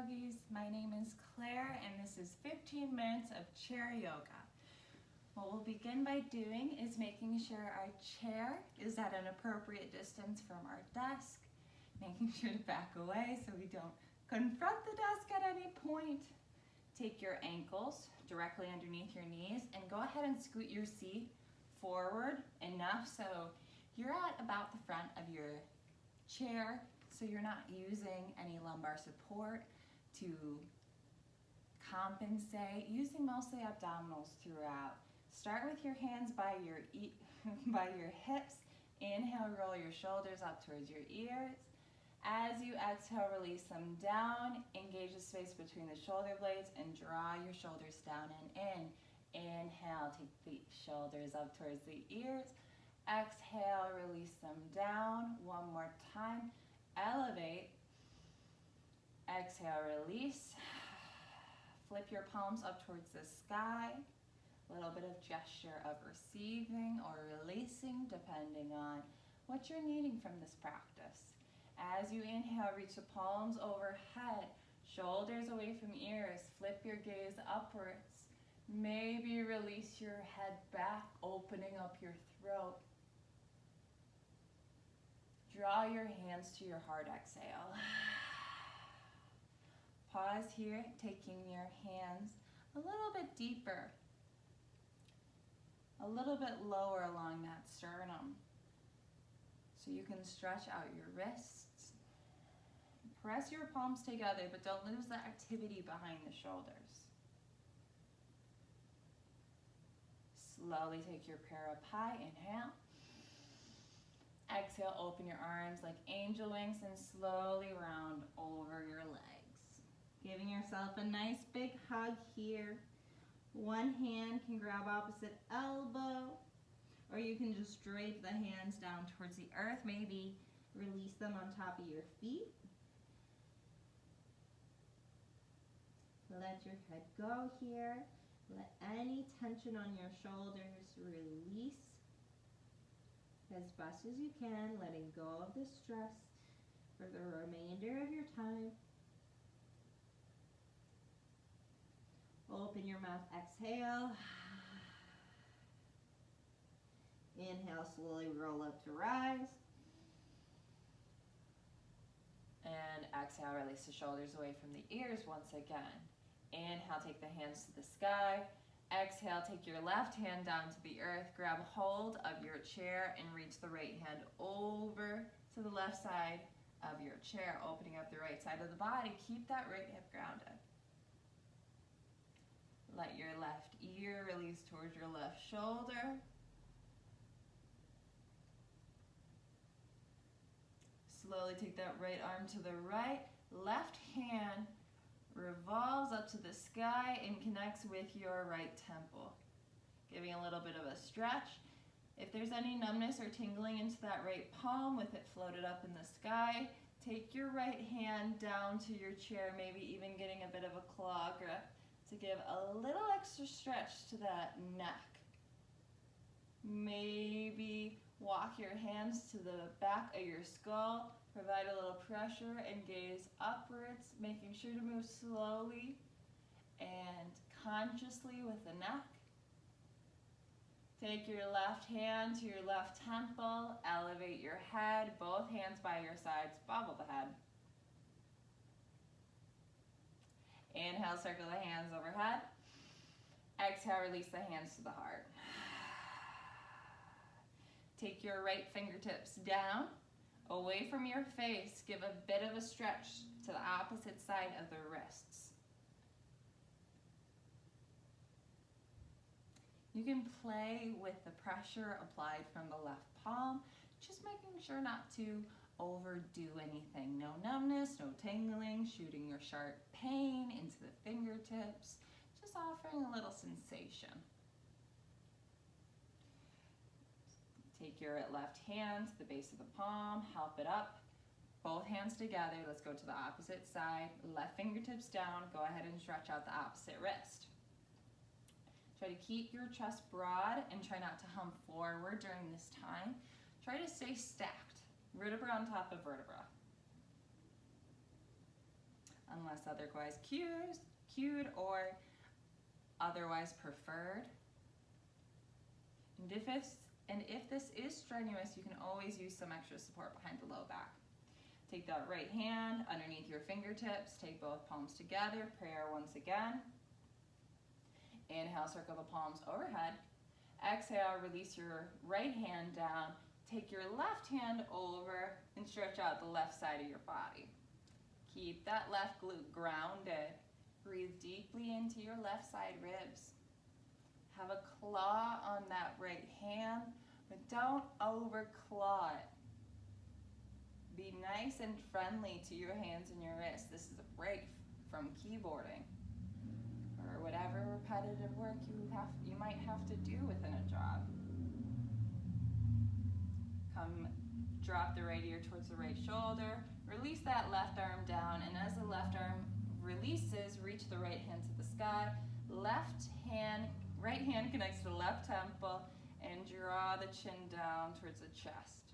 yogis. My name is Claire and this is 15 minutes of chair yoga. What we'll begin by doing is making sure our chair is at an appropriate distance from our desk, making sure to back away so we don't confront the desk at any point. Take your ankles directly underneath your knees and go ahead and scoot your seat forward enough so you're at about the front of your chair, so you're not using any lumbar support to compensate, using mostly abdominals throughout. Start with your hands by your hips. Inhale, roll your shoulders up towards your ears. As you exhale, release them down. Engage the space between the shoulder blades and draw your shoulders down and in. Inhale, take the shoulders up towards the ears. Exhale, release them down. One more time. Elevate. Exhale, release. Flip your palms up towards the sky. A little bit of gesture of receiving or releasing, depending on what you're needing from this practice. As you inhale, reach the palms overhead, shoulders away from ears. Flip your gaze upwards. Maybe release your head back, opening up your throat. Draw your hands to your heart, exhale. Pause here, taking your hands a little bit deeper, a little bit lower along that sternum. So you can stretch out your wrists. Press your palms together, but don't lose the activity behind the shoulders. Slowly take your prayer up high, inhale. Exhale, open your arms like angel wings and slowly round over your legs. Giving yourself a nice big hug here. One hand can grab opposite elbow, or you can just drape the hands down towards the earth. Maybe release them on top of your feet. Let your head go here. Let any tension on your shoulders release as best as you can, letting go of the stress for the remainder of your time. Open your mouth, exhale. Inhale, slowly roll up to rise. And exhale, release the shoulders away from the ears once again. Inhale, take the hands to the sky. Exhale, take your left hand down to the earth. Grab hold of your chair and reach the right hand over to the left side of your chair, opening up the right side of the body. Keep that right hip grounded. Let your left ear release towards your left shoulder. Slowly take that right arm to the right. Left hand revolves up to the sky and connects with your right temple. Giving a little bit of a stretch. If there's any numbness or tingling into that right palm with it floated up in the sky, take your right hand down to your chair, maybe even getting a bit of a claw grip to give a little extra stretch to that neck. Maybe walk your hands to the back of your skull, provide a little pressure and gaze upwards, making sure to move slowly and consciously with the neck. Take your left hand to your left temple, elevate your head, both hands by your sides, bobble the head. Inhale, circle the hands overhead. Exhale, release the hands to the heart. Take your right fingertips down, away from your face. Give a bit of a stretch to the opposite side of the wrists. You can play with the pressure applied from the left palm, just making sure not to overdo anything. No numbness, no tingling, shooting your sharp pain into the fingertips, just offering a little sensation. Take your left hand to the base of the palm, help it up. Both hands together, let's go to the opposite side. Left fingertips down, go ahead and stretch out the opposite wrist. Try to keep your chest broad and try not to hum forward during this time. Try to stay stacked, vertebra on top of vertebra. unless otherwise cued or otherwise preferred. And if this is strenuous, you can always use some extra support behind the low back. Take that right hand underneath your fingertips, take both palms together, prayer once again. Inhale, circle the palms overhead. Exhale, release your right hand down. Take your left hand over and stretch out the left side of your body. Keep that left glute grounded. Breathe deeply into your left side ribs. Have a claw on that right hand, but don't overclaw it. Be nice and friendly to your hands and your wrists. This is a break from keyboarding or whatever repetitive work you might have to do within a job. Drop the right ear towards the right shoulder. Release that left arm down, and as the left arm releases, reach the right hand to the sky. Right hand connects to the left temple, and draw the chin down towards the chest.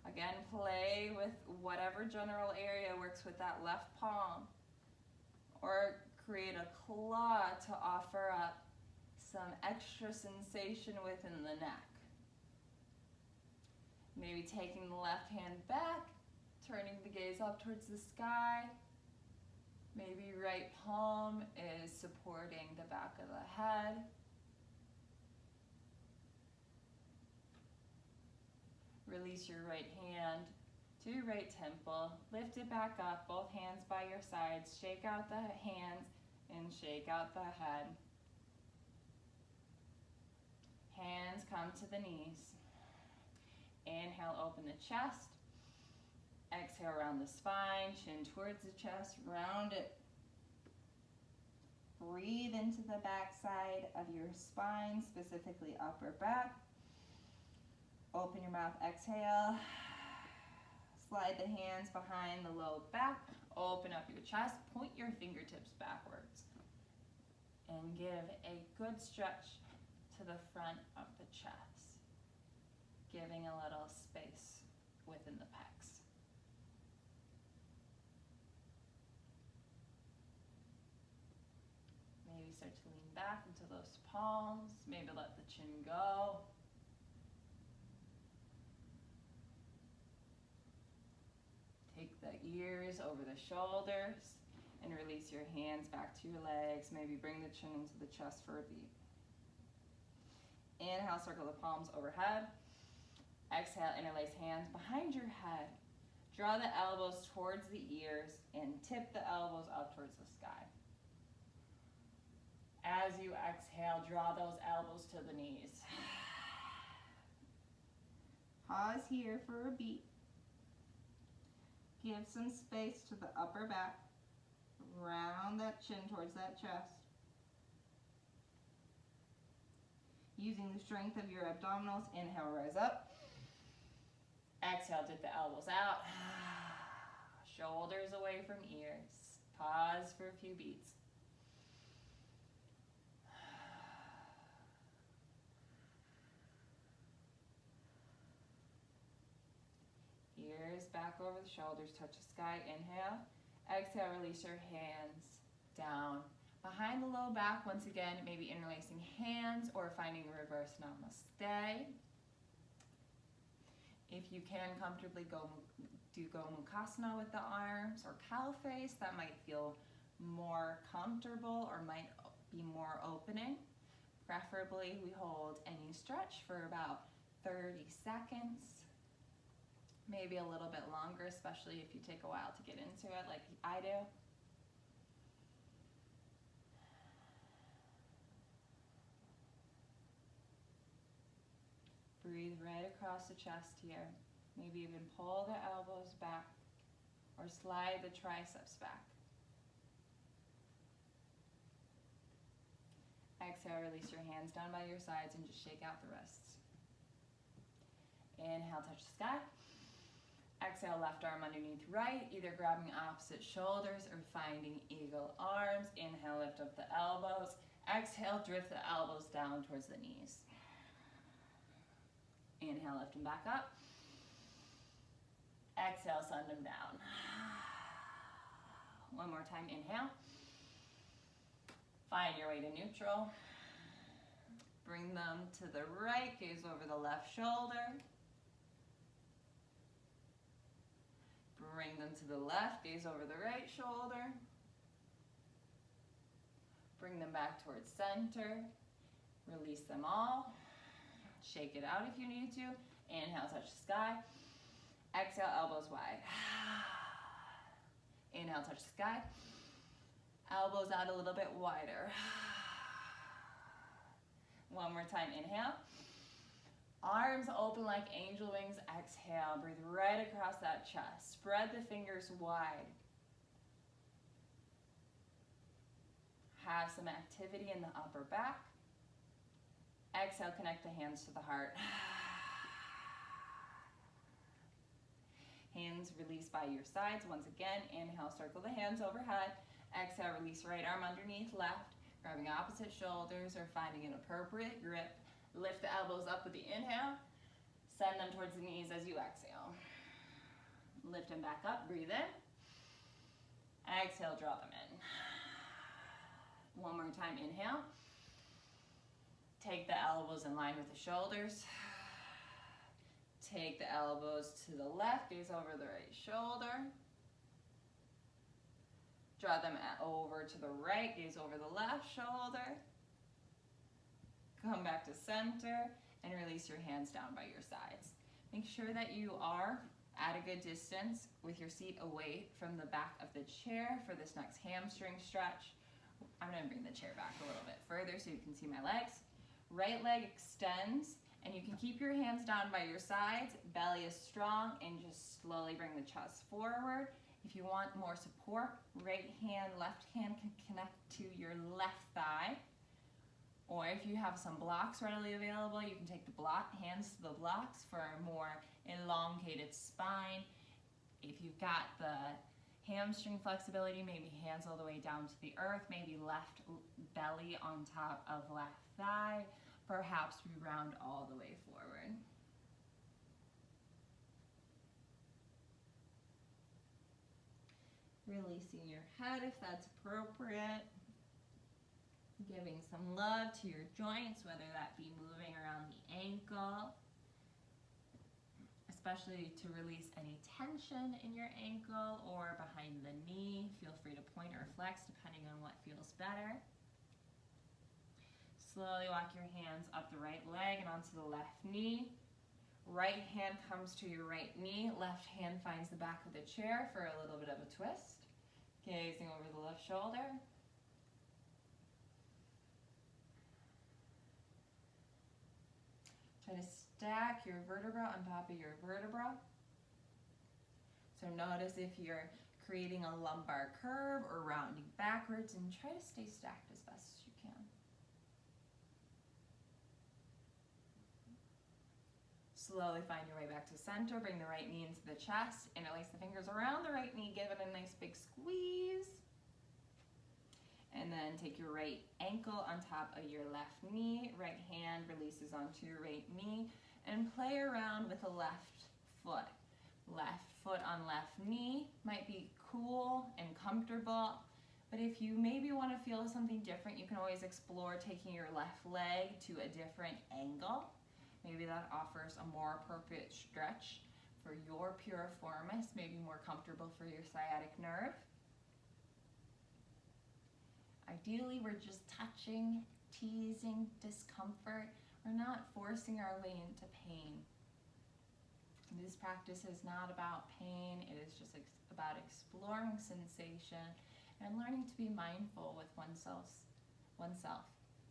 Again, play with whatever general area works with that left palm, or create a claw to offer up some extra sensation within the neck. Maybe taking the left hand back, turning the gaze up towards the sky. Maybe right palm is supporting the back of the head. Release your right hand to your right temple. Lift it back up, both hands by your sides. Shake out the hands and shake out the head. Hands come to the knees. Inhale, open the chest. Exhale, round the spine, chin towards the chest, round it. Breathe into the back side of your spine, specifically upper back. Open your mouth, exhale. Slide the hands behind the low back. Open up your chest, point your fingertips backwards. And give a good stretch to the front of the chest, giving a little space within the pecs. Maybe start to lean back into those palms. Maybe let the chin go. Take the ears over the shoulders and release your hands back to your legs. Maybe bring the chin into the chest for a beat. Inhale, circle the palms overhead. Exhale, interlace hands behind your head. Draw the elbows towards the ears and tip the elbows up towards the sky. As you exhale, draw those elbows to the knees. Pause here for a beat. Give some space to the upper back. Round that chin towards that chest. Using the strength of your abdominals, inhale, rise up. Exhale, dip the elbows out. Shoulders away from ears. Pause for a few beats. Ears back over the shoulders, touch the sky, inhale. Exhale, release your hands down. Behind the low back, once again, maybe interlacing hands or finding reverse namaste. If you can comfortably do Gomukhasana with the arms or cow face, that might feel more comfortable or might be more opening. Preferably, we hold any stretch for about 30 seconds. Maybe a little bit longer, especially if you take a while to get into it like I do. Breathe right across the chest here. Maybe even pull the elbows back or slide the triceps back. Exhale, release your hands down by your sides and just shake out the wrists. Inhale, touch the sky. Exhale, left arm underneath right, either grabbing opposite shoulders or finding eagle arms. Inhale, lift up the elbows. Exhale, drift the elbows down towards the knees. Inhale, lift them back up. Exhale, send them down. One more time, inhale. Find your way to neutral. Bring them to the right, gaze over the left shoulder. Bring them to the left, gaze over the right shoulder. Bring them back towards center. Release them all. Shake it out if you need to. Inhale, touch the sky. Exhale, elbows wide. Inhale, touch the sky. Elbows out a little bit wider. One more time, inhale. Arms open like angel wings, exhale. Breathe right across that chest. Spread the fingers wide. Have some activity in the upper back. Exhale, connect the hands to the heart. Hands release by your sides. Once again, inhale, circle the hands overhead. Exhale, release right arm underneath left, grabbing opposite shoulders or finding an appropriate grip. Lift the elbows up with the inhale. Send them towards the knees as you exhale. Lift them back up, breathe in. Exhale, draw them in. One more time, inhale. Take the elbows in line with the shoulders. Take the elbows to the left, gaze over the right shoulder. Draw them over to the right, gaze over the left shoulder. Come back to center and release your hands down by your sides. Make sure that you are at a good distance with your seat away from the back of the chair for this next hamstring stretch. I'm going to bring the chair back a little bit further so you can see my legs. Right leg extends, and you can keep your hands down by your sides. Belly is strong, and just slowly bring the chest forward. If you want more support, right hand, left hand can connect to your left thigh. Or if you have some blocks readily available, you can take the hands to the blocks for a more elongated spine. If you've got the hamstring flexibility, maybe hands all the way down to the earth, maybe left belly on top of left thigh. Perhaps we round all the way forward. Releasing your head if that's appropriate. Giving some love to your joints, whether that be moving around the ankle, especially to release any tension in your ankle or behind the knee. Feel free to point or flex depending on what feels better. Slowly walk your hands up the right leg and onto the left knee. Right hand comes to your right knee. Left hand finds the back of the chair for a little bit of a twist. Gazing over the left shoulder. Try to stack your vertebra on top of your vertebra. So notice if you're creating a lumbar curve or rounding backwards, and try to stay stacked as best as you can. Slowly find your way back to center. Bring the right knee into the chest. Interlace the fingers around the right knee. Give it a nice big squeeze. And then take your right ankle on top of your left knee. Right hand releases onto your right knee. And play around with the left foot. Left foot on left knee might be cool and comfortable. But if you maybe want to feel something different, you can always explore taking your left leg to a different angle. Maybe that offers a more appropriate stretch for your piriformis, maybe more comfortable for your sciatic nerve. Ideally, we're just touching, teasing discomfort. We're not forcing our way into pain. This practice is not about pain. It is just about exploring sensation and learning to be mindful with oneself,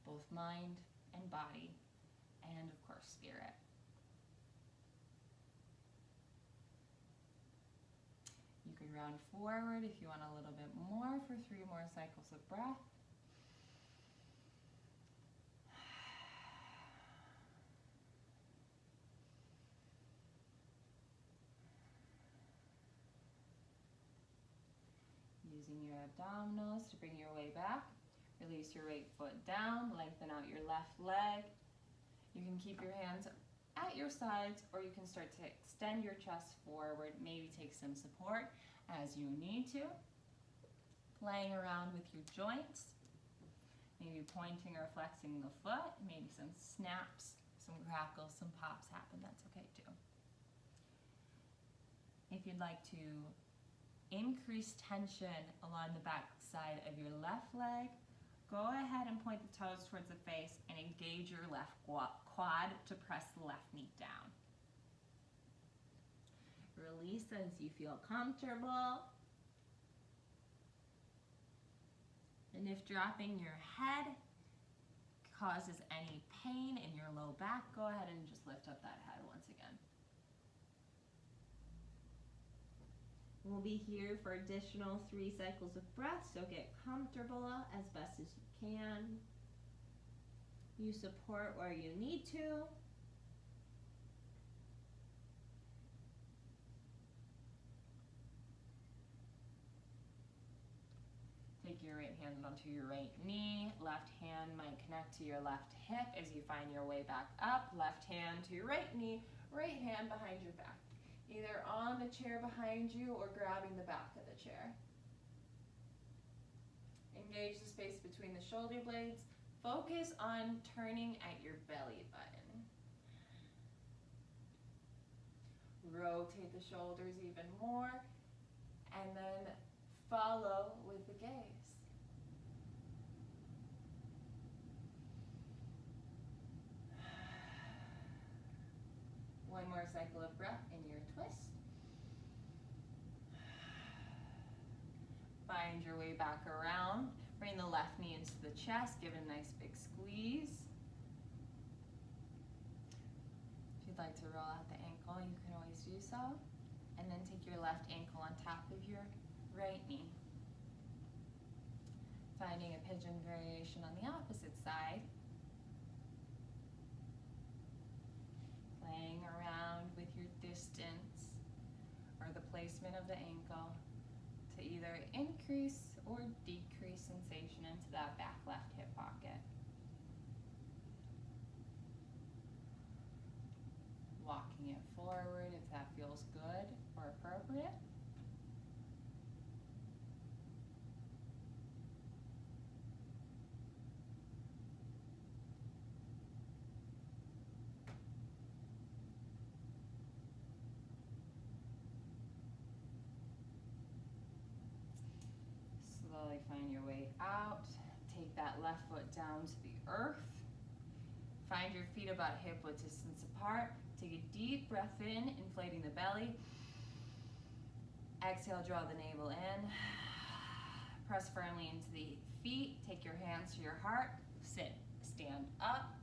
both mind and body, and of course, spirit. You can round forward if you want a little bit more for 3 more cycles of breath. Using your abdominals to bring your way back. Release your right foot down, lengthen out your left leg. You can keep your hands at your sides, or you can start to extend your chest forward, maybe take some support as you need to. playing around with your joints, maybe pointing or flexing the foot, maybe some snaps, some crackles, some pops happen, that's okay too. If you'd like to increase tension along the back side of your left leg, go ahead and point the toes towards the face and engage your left quad to press the left knee down. Release as you feel comfortable. And if dropping your head causes any pain in your low back, go ahead and just lift up that head once again. We'll be here for additional 3 cycles of breath, so get comfortable as best as you can. Use support where you need to. Take your right hand onto your right knee. Left hand might connect to your left hip as you find your way back up. Left hand to your right knee, right hand behind your back. Either on the chair behind you or grabbing the back of the chair. Engage the space between the shoulder blades. Focus on turning at your belly button. Rotate the shoulders even more, and then follow with the gaze. One more cycle of breath in your twist. Find your way back around. Bring the left knee into the chest. Give it a nice big squeeze. If you'd like to roll out the ankle, you can always do so. And then take your left ankle on top of your right knee. Finding a pigeon variation on the opposite side. Playing around with your distance or the placement of the ankle to either increase or decrease sensation into that back left hip pocket. Walking it forward if that feels good or appropriate. Slowly find your way out. Take that left foot down to the earth. Find your feet about hip width distance apart. Take a deep breath in, inflating the belly. Exhale, draw the navel in. Press firmly into the feet. Take your hands to your heart. Sit, stand up.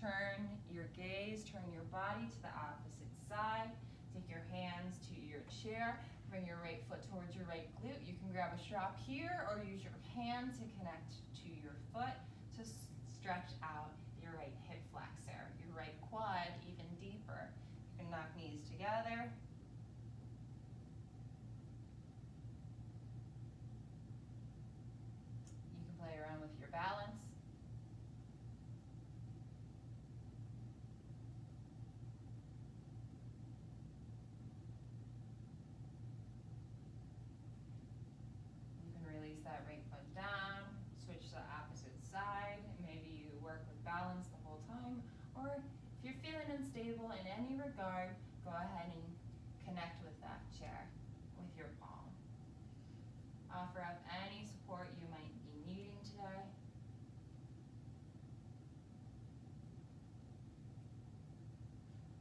Turn your gaze, turn your body to the opposite side. Take your hands to your chair. Bring your right foot towards your right glute. You can grab a strap here or use your hand to connect to your foot to stretch out your right hip flexor, your right quad even deeper. You can knock knees together. You can play around with your balance. That right foot down, switch to the opposite side. Maybe you work with balance the whole time, or if you're feeling unstable in any regard, go ahead and connect with that chair with your palm. Offer up any support you might be needing today.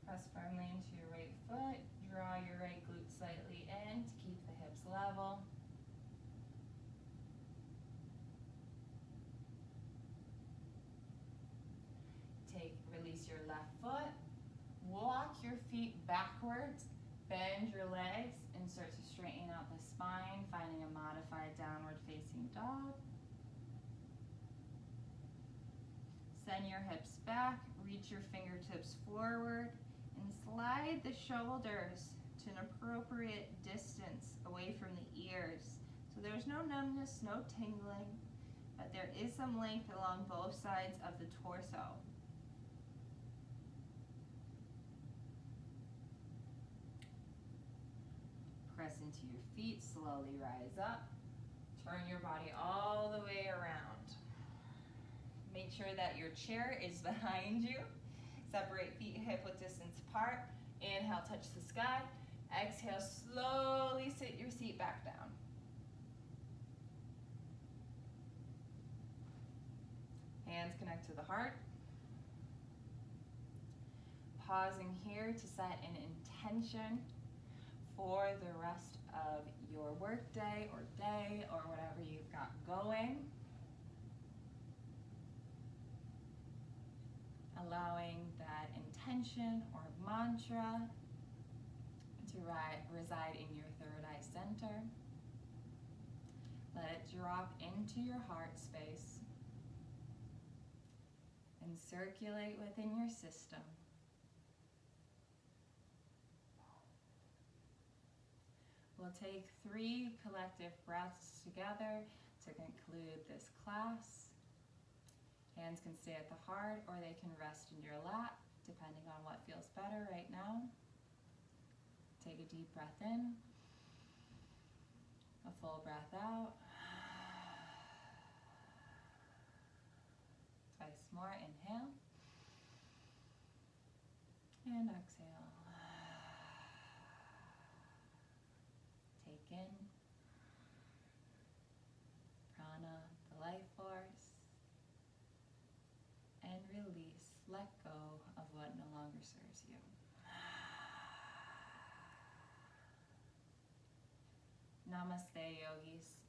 Press firmly into your right foot, draw your right glute slightly in to keep the hips level. Release your left foot, walk your feet backwards, bend your legs, and start to straighten out the spine, finding a modified downward facing dog. Send your hips back, reach your fingertips forward, and slide the shoulders to an appropriate distance away from the ears. So there's no numbness, no tingling, but there is some length along both sides of the torso. Press into your feet, slowly rise up. Make sure that your chair is behind you. Separate feet hip width distance apart. Inhale, touch the sky. Exhale, slowly sit your seat back down. Hands connect to the heart. Pausing here to set an intention for the rest of your work day or whatever you've got going. Allowing that intention or mantra to reside in your third eye center. Let it drop into your heart space and circulate within your system. We'll take 3 collective breaths together to conclude this class. Hands can stay at the heart or they can rest in your lap, depending on what feels better right now. Take a deep breath in, a full breath out. Twice more, inhale and exhale. Take in prana, the life force, and release, let go of what no longer serves you. Namaste, yogis.